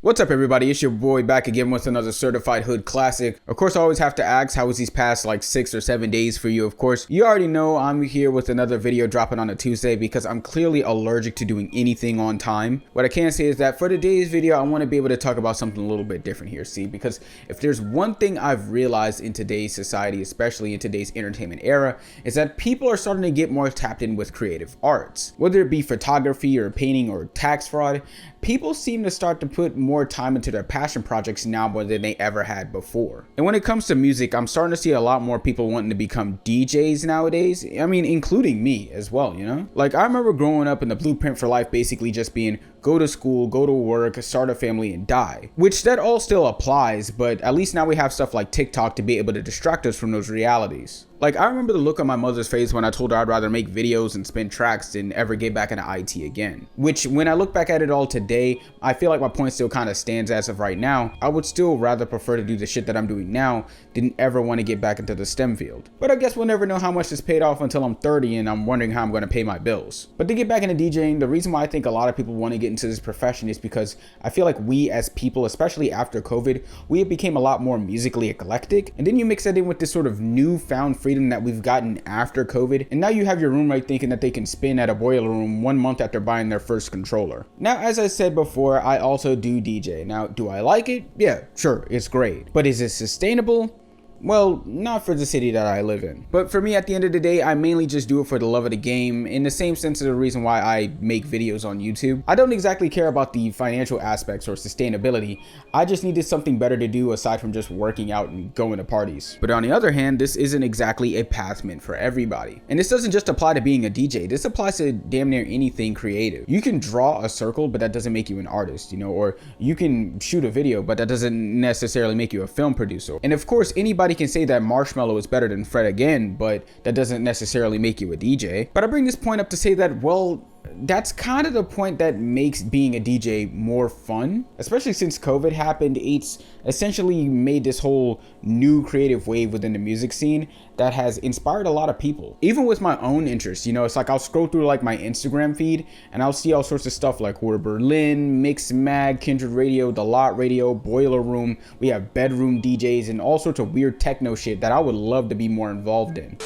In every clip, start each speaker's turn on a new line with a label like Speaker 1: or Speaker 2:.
Speaker 1: What's up, everybody? It's your boy back again with another certified hood classic. Of course, I always have to ask, how was these past like 6 or 7 days for you? Of course, you already know I'm here with another video dropping on a Tuesday because I'm clearly allergic to doing anything on time. What I can say is that for today's video, I want to be able to talk about something a little bit different here. See, because if there's one thing I've realized in today's society, especially in today's entertainment era, is that people are starting to get more tapped in with creative arts. Whether it be photography or painting or tax fraud, people seem to start to put more time into their passion projects now more than they ever had before. And when it comes to music, I'm starting to see a lot more people wanting to become DJs nowadays. I mean, including me as well, you know? Like, I remember growing up and the blueprint for life basically just being go to school, go to work, start a family, and die. Which that all still applies, but at least now we have stuff like TikTok to be able to distract us from those realities. Like, I remember the look on my mother's face when I told her I'd rather make videos and spin tracks than ever get back into IT again. Which, when I look back at it all today, I feel like my point still kind of stands as of right now. I would still rather prefer to do the shit that I'm doing now than ever want to get back into the STEM field. But I guess we'll never know how much this paid off until I'm 30 and I'm wondering how I'm going to pay my bills. But to get back into DJing, the reason why I think a lot of people want to get into this profession is because I feel like we as people, especially after COVID, we have became a lot more musically eclectic. And then you mix that in with this sort of newfound freedom that we've gotten after COVID, and now you have your roommate thinking that they can spin at a boiler room 1 month after buying their first controller. Now, as I said before, I also do DJ. Now, do I like it? Yeah, sure, it's great. But is it sustainable? Well, not for the city that I live in. But for me, at the end of the day, I mainly just do it for the love of the game, in the same sense of the reason why I make videos on YouTube. I don't exactly care about the financial aspects or sustainability. I just needed something better to do aside from just working out and going to parties. But on the other hand, this isn't exactly a path meant for everybody. And this doesn't just apply to being a DJ. This applies to damn near anything creative. You can draw a circle, but that doesn't make you an artist, you know, or you can shoot a video, but that doesn't necessarily make you a film producer. And of course, anybody can say that Marshmello is better than Fred again, but that doesn't necessarily make you a DJ. But I bring this point up to say that, well, that's kind of the point that makes being a DJ more fun, especially since COVID happened. It's essentially made this whole new creative wave within the music scene that has inspired a lot of people. Even with my own interests, you know, it's like I'll scroll through like my Instagram feed and I'll see all sorts of stuff like Hoer Berlin, Mixmag, Kindred Radio, The Lot Radio, Boiler Room. We have bedroom DJs and all sorts of weird techno shit that I would love to be more involved in.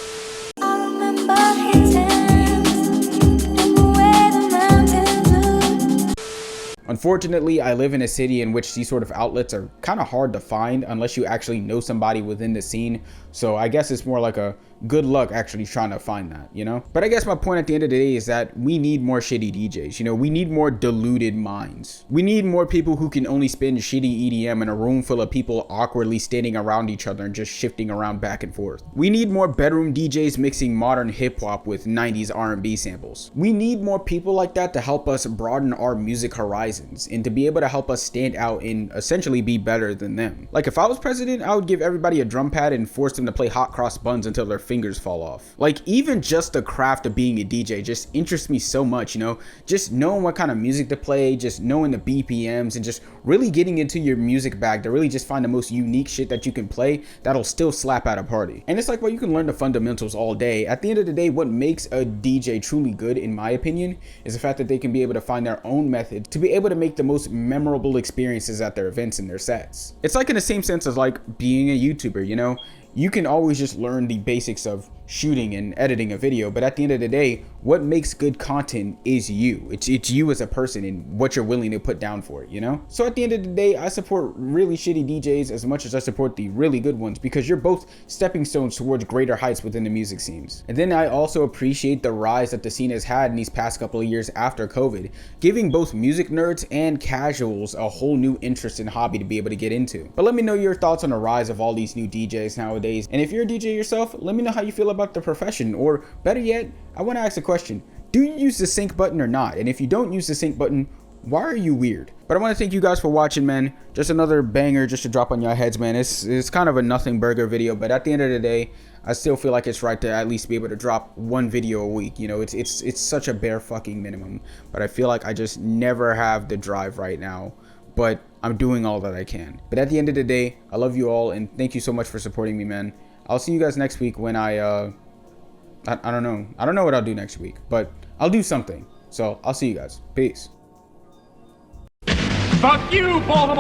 Speaker 1: Unfortunately, I live in a city in which these sort of outlets are kind of hard to find unless you actually know somebody within the scene. So I guess it's more like a good luck actually trying to find that, you know? But I guess my point at the end of the day is that we need more shitty DJs, you know? We need more deluded minds. We need more people who can only spin shitty EDM in a room full of people awkwardly standing around each other and just shifting around back and forth. We need more bedroom DJs mixing modern hip hop with 90s R&B samples. We need more people like that to help us broaden our music horizons and to be able to help us stand out and essentially be better than them. Like, if I was president, I would give everybody a drum pad and force them to play hot cross buns until their fingers fall off. Like, even just the craft of being a DJ just interests me so much, you know? Just knowing what kind of music to play, just knowing the BPMs, and just really getting into your music bag to really just find the most unique shit that you can play that'll still slap at a party. And it's like, well, you can learn the fundamentals all day. At the end of the day, what makes a DJ truly good, in my opinion, is the fact that they can be able to find their own method to be able to make the most memorable experiences at their events and their sets. It's like in the same sense as like being a YouTuber, you know? You can always just learn the basics of shooting and editing a video, but at the end of the day, what makes good content is you. It's you as a person and what you're willing to put down for it, you know? So at the end of the day, I support really shitty DJs as much as I support the really good ones, because you're both stepping stones towards greater heights within the music scenes. And then I also appreciate the rise that the scene has had in these past couple of years after COVID, giving both music nerds and casuals a whole new interest and hobby to be able to get into. But let me know your thoughts on the rise of all these new DJs nowadays. And if you're a DJ yourself, let me know how you feel about the profession, or better yet, I want to ask a question. Do you use the sync button or not? And if you don't use the sync button, why are you weird? But I want to thank you guys for watching, man. Just another banger just to drop on your heads, man. It's kind of a nothing burger video, but at the end of the day, I still feel like it's right to at least be able to drop one video a week. You know, it's such a bare fucking minimum, but I feel like I just never have the drive right now. But I'm doing all that I can. But at the end of the day, I love you all, and thank you so much for supporting me, man. I'll see you guys next week when I don't know. I don't know what I'll do next week, but I'll do something. So I'll see you guys. Peace.
Speaker 2: Fuck you, Baltimore!